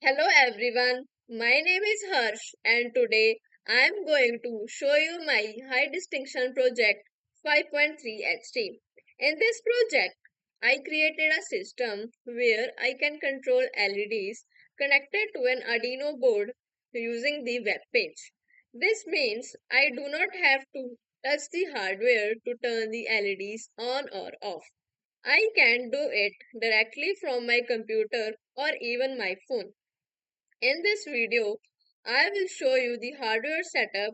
Hello everyone, my name is Harsh and today I am going to show you my high distinction project 5.3 XT. In this project, I created a system where I can control LEDs connected to an Arduino board using the web page. This means I do not have to touch the hardware to turn the LEDs on or off. I can do it directly from my computer or even my phone. In this video, I will show you the hardware setup,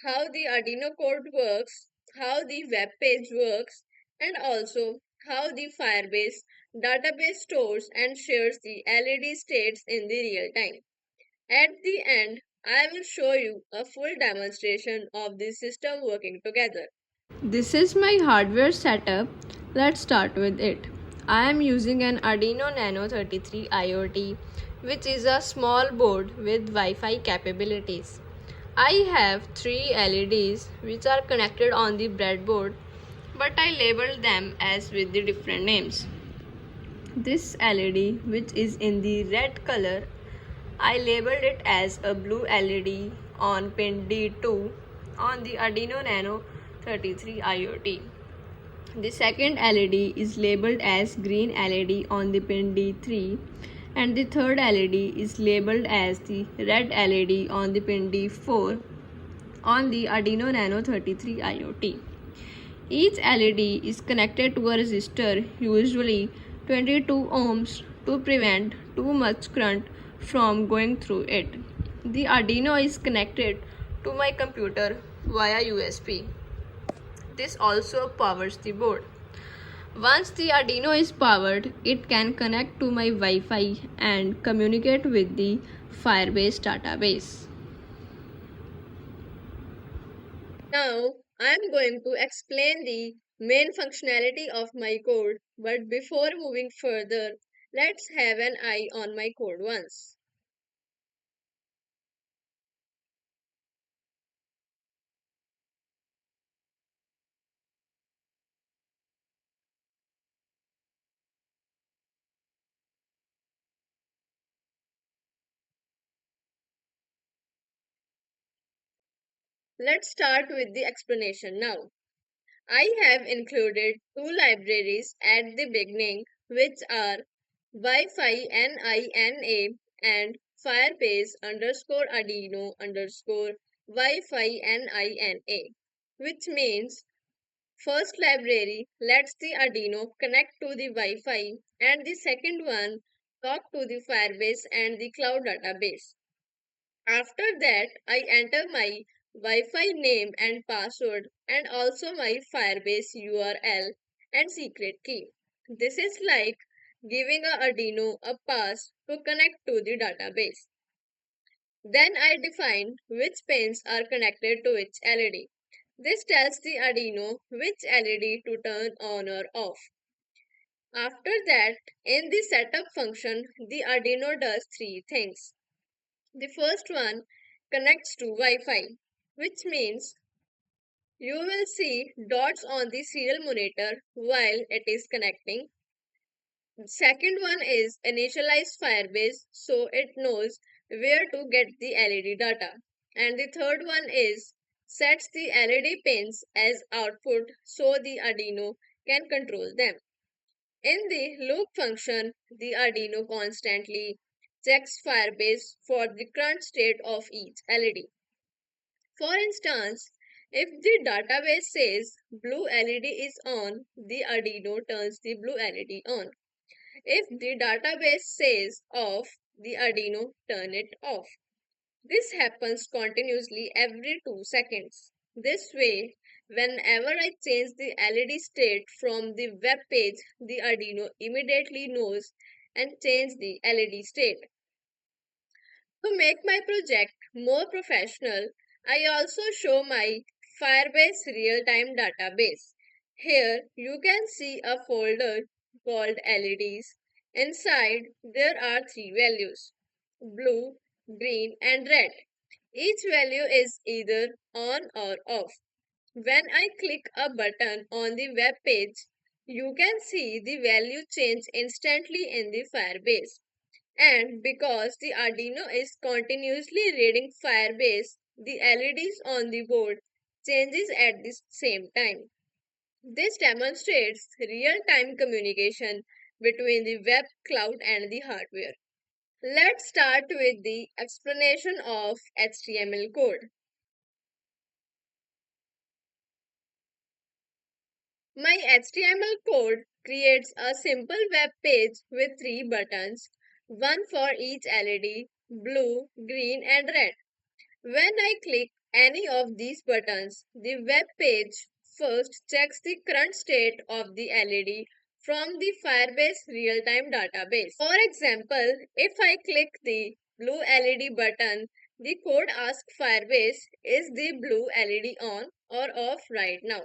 how the Arduino code works, how the web page works, and also how the Firebase database stores and shares the LED states in the real time. At the end, I will show you a full demonstration of the system working together. This is my hardware setup. Let's start with it. I am using an Arduino Nano 33 IoT, which is a small board with Wi-Fi capabilities. I have three LEDs which are connected on the breadboard, but I labeled them as with the different names. This LED, which is in the red color, I labeled it as a blue LED on pin D2 on the Arduino Nano 33 IoT. The second LED is labeled as green LED on the pin D3 and the third LED is labeled as the red LED on the pin D4 on the Arduino Nano 33 IoT. Each LED is connected to a resistor, usually 22 ohms, to prevent too much current from going through it. The Arduino is connected to my computer via USB. This also powers the board. Once the Arduino is powered, it can connect to my Wi-Fi and communicate with the Firebase database. Now, I am going to explain the main functionality of my code, but before moving further, let's have an eye on my code once. Let's start with the explanation now. I have included two libraries at the beginning, which are Wi-Fi NINA and Firebase underscore Arduino underscore Wi-Fi NINA, which means first library lets the Arduino connect to the Wi-Fi and the second one talk to the Firebase and the cloud database. After that, I enter my Wi-Fi name and password and also my Firebase URL and secret key. This is like giving a Arduino a pass to connect to the database. Then I define which pins are connected to which LED. This tells the Arduino which LED to turn on or off. After that, in the setup function, the Arduino does three things. The first one connects to Wi-Fi, which means you will see dots on the serial monitor while it is connecting. The second one is initialize Firebase so it knows where to get the LED data. And the third one is sets the LED pins as output so the Arduino can control them. In the loop function, the Arduino constantly checks Firebase for the current state of each LED. For instance, if the database says blue LED is on, the Arduino turns the blue LED on. If the database says off, the Arduino turn it off. This happens continuously every 2 seconds. This way, whenever I change the LED state from the web page, the Arduino immediately knows and change the LED state. To make my project more professional, I also show my Firebase real-time database. Here you can see a folder called LEDs. Inside there are three values: blue, green and red. Each value is either on or off. When I click a button on the web page, you can see the value change instantly in the Firebase. And because the Arduino is continuously reading Firebase, the LEDs on the board changes at the same time. This demonstrates real-time communication between the web cloud and the hardware. Let's start with the explanation of HTML code. My HTML code creates a simple web page with three buttons, one for each LED, blue, green, and red. When I click any of these buttons, the web page first checks the current state of the LED from the Firebase real-time database. For example, if I click the blue LED button, the code asks Firebase, is the blue LED on or off right now?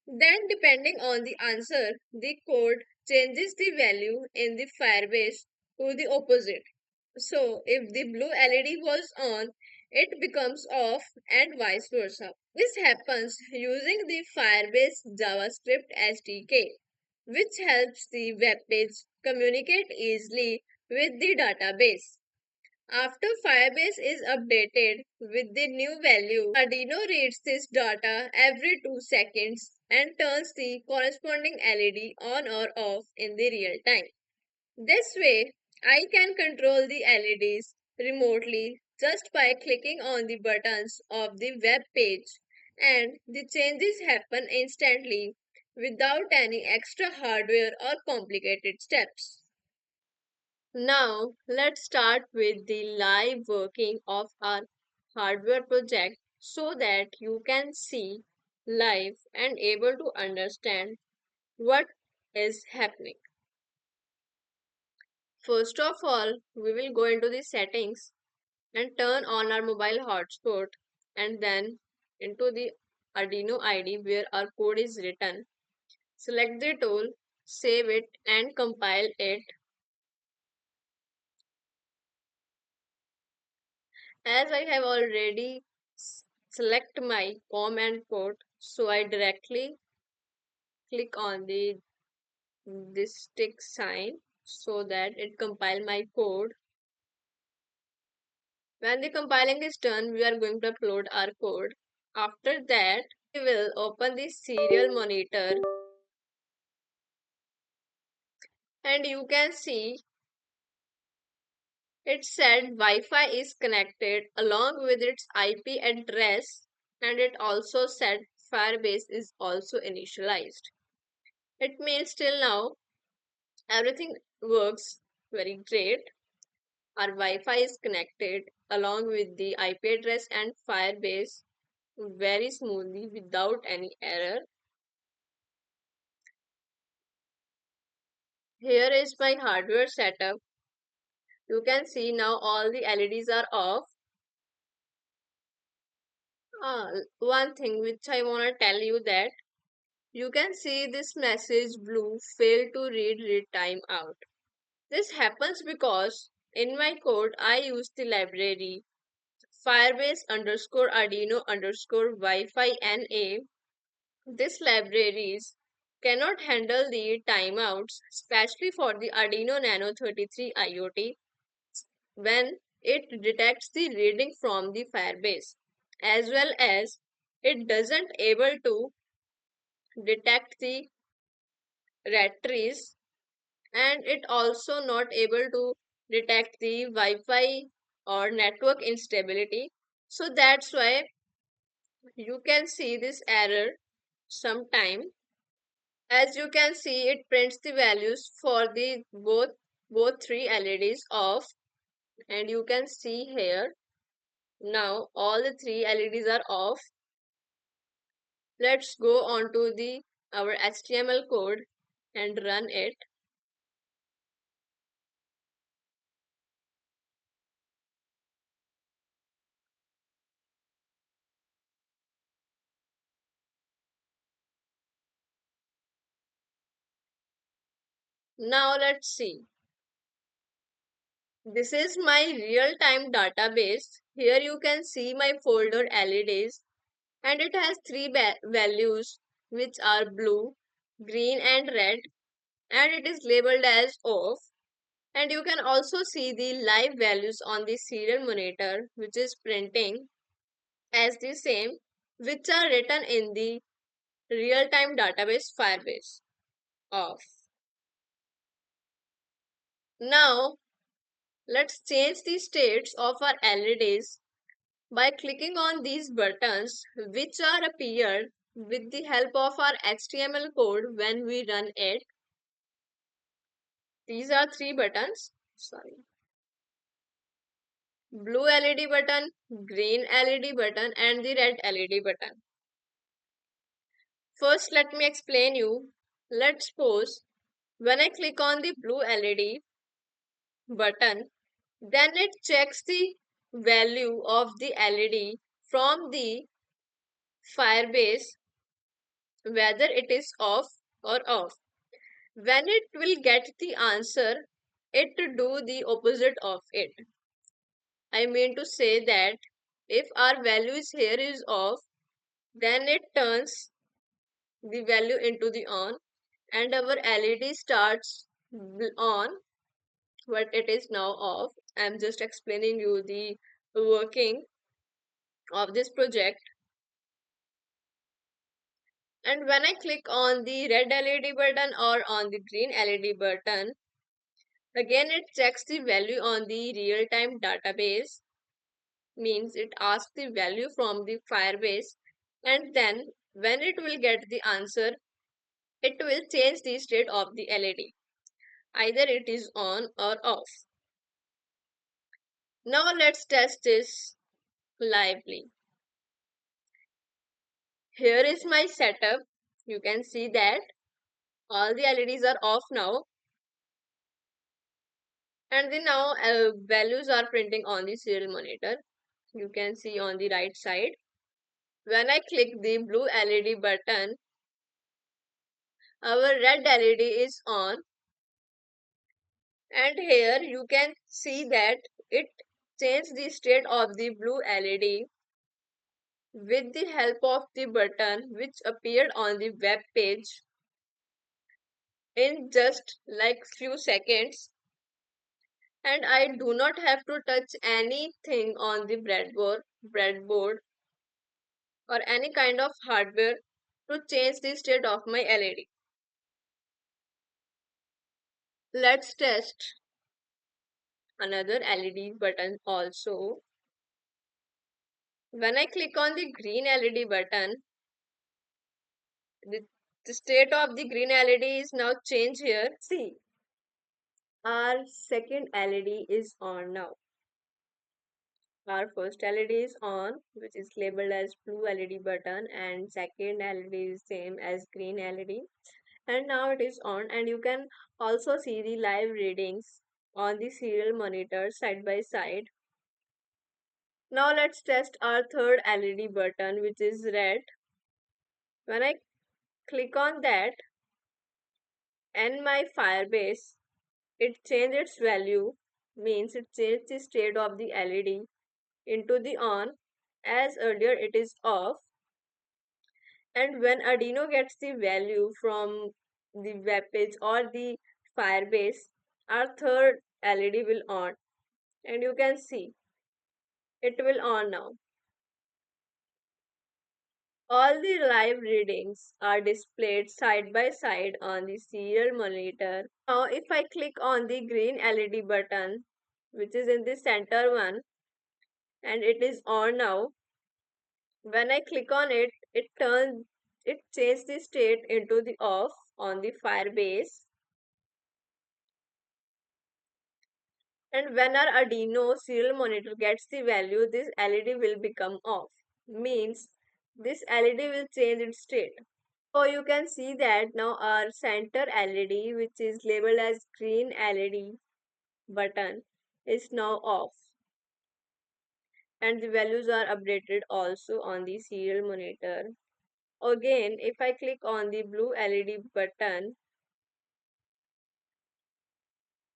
Then, depending on the answer, the code changes the value in the Firebase to the opposite. So, if the blue LED was on, it becomes off and vice versa. This happens using the Firebase JavaScript SDK, which helps the web page communicate easily with the database. After Firebase is updated with the new value, Arduino reads this data every 2 seconds and turns the corresponding LED on or off in the real time. This way, I can control the LEDs remotely just by clicking on the buttons of the web page, and the changes happen instantly without any extra hardware or complicated steps. Now, let's start with the live working of our hardware project so that you can see live and able to understand what is happening. First of all, we will go into the settings and turn on our mobile hotspot and then into the Arduino IDE where our code is written. Select the tool, save it and compile it. As I have already select my COM and port, so I directly click on the this tick sign so that it compile my code. When the compiling is done, we are going to upload our code. After that, we will open the serial monitor and you can see it said Wi-Fi is connected along with its IP address, and it also said Firebase is also initialized. It means till now everything works very great. Our Wi-Fi is connected along with the IP address and Firebase very smoothly without any error. Here is my hardware setup. You can see now all the LEDs are off. One thing which I want to tell you that you can see this message blue failed to read time out. This happens because in my code I use the library Firebase underscore Arduino underscore Wi-Fi NA. This libraries cannot handle the timeouts, especially for the Arduino Nano 33 IoT when it detects the reading from the Firebase, as well as it doesn't able to detect the red trees, and it also not able to detect the Wi-Fi or network instability. So that's why you can see this error sometime. As you can see, it prints the values for the both three LEDs off, and you can see here now all the three LEDs are off. Let's go on to the our HTML code and run it. Now let's see. This is my real-time database. Here you can see my folder LEDs, and it has three values which are blue, green and red, and it is labeled as off. And you can also see the live values on the serial monitor, which is printing as the same, which are written in the real-time database Firebase of. Now, let's change the states of our LEDs by clicking on these buttons, which are appeared with the help of our HTML code when we run it. These are three buttons. Sorry. Blue LED button, green LED button, and the red LED button. First, let me explain you. Let's suppose when I click on the blue LED button, then it checks the value of the LED from the Firebase, whether it is off or off. When it will get the answer, it to do the opposite of it. I mean to say that if our value is here is off, then it turns the value into the on and our LED starts on, but it is now off. I'm just explaining you the working of this project. And when I click on the red LED button or on the green LED button, again it checks the value on the real-time database, means it asks the value from the Firebase, and then when it will get the answer, it will change the state of the LED. Either it is on or off. Now let's test this lively. Here is my setup. You can see that all the LEDs are off now, and the now values are printing on the serial monitor. You can see on the right side. When I click the blue LED button, our red LED is on, and here you can see that it changed the state of the blue LED with the help of the button which appeared on the web page in just like few seconds, and I do not have to touch anything on the breadboard or any kind of hardware to change the state of my LED. Let's test another LED button also. When I click on the green LED button, the, the state of the green LED is now changed here. See, our second LED is on now. Our first LED is on, which is labeled as blue LED button, and second LED is same as green LED. And now it is on, and you can also see the live readings on the serial monitor side by side. Now let's test our third LED button, which is red. When I click on that and my Firebase, it changed its value, means it changed the state of the LED into the on, as earlier it is off. And when Arduino gets the value from the web page or the Firebase, our third LED will on, and you can see it will on now. All the live readings are displayed side by side on the serial monitor. Now, if I click on the green LED button, which is in the center one, and it is on now, when I click on it, it changes the state into the off on the Firebase. And when our Arduino serial monitor gets the value, this LED will become off. Means this LED will change its state. So you can see that now our center LED, which is labeled as green LED button, is now off. And the values are updated also on the serial monitor. Again, if I click on the blue LED button,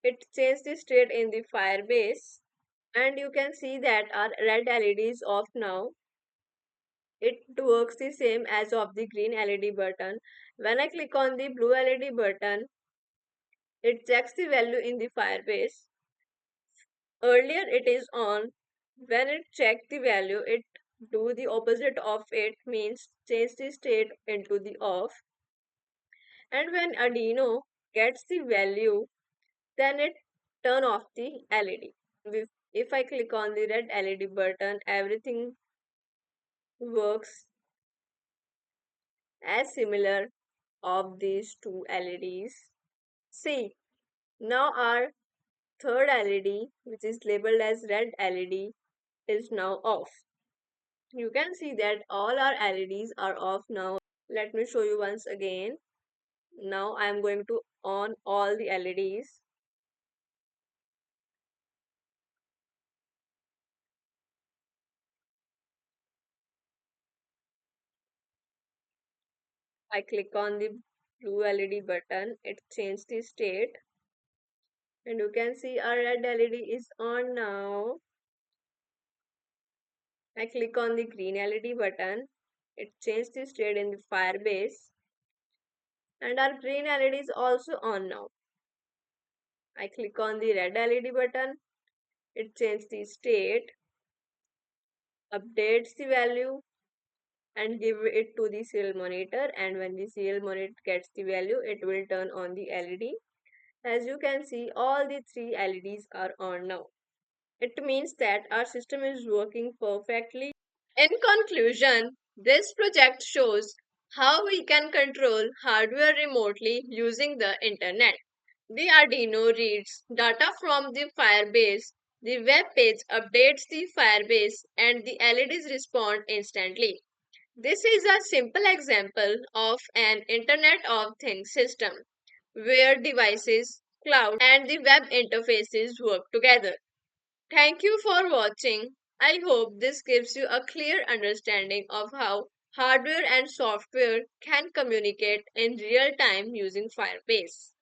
it changes the state in the Firebase, and you can see that our red LED is off now. It works the same as of the green LED button. When I click on the blue LED button, It checks the value in the Firebase. Earlier it is on. When it check the value, it do the opposite of it, means change the state into the off. And when Arduino gets the value, then it turn off the LED. If I click on the red LED button, everything works as similar of these two LEDs. See, now our third LED, which is labeled as red LED, is now off. You can see that all our LEDs are off now. Let me show you once again. Now I am going to on all the LEDs. I click on the blue LED button. It changed the state. And you can see our red LED is on now. I click on the green LED button. It changed the state in the Firebase. And our green LED is also on now. I click on the red LED button. It changes the state, updates the value, and give it to the serial monitor. And when the serial monitor gets the value, it will turn on the LED. As you can see, all the three LEDs are on now. It means that our system is working perfectly. In conclusion, this project shows how we can control hardware remotely using the internet. The Arduino reads data from the Firebase, the web page updates the Firebase, and the LEDs respond instantly. This is a simple example of an Internet of Things system where devices, cloud, and the web interfaces work together. Thank you for watching. I hope this gives you a clear understanding of how hardware and software can communicate in real time using Firebase.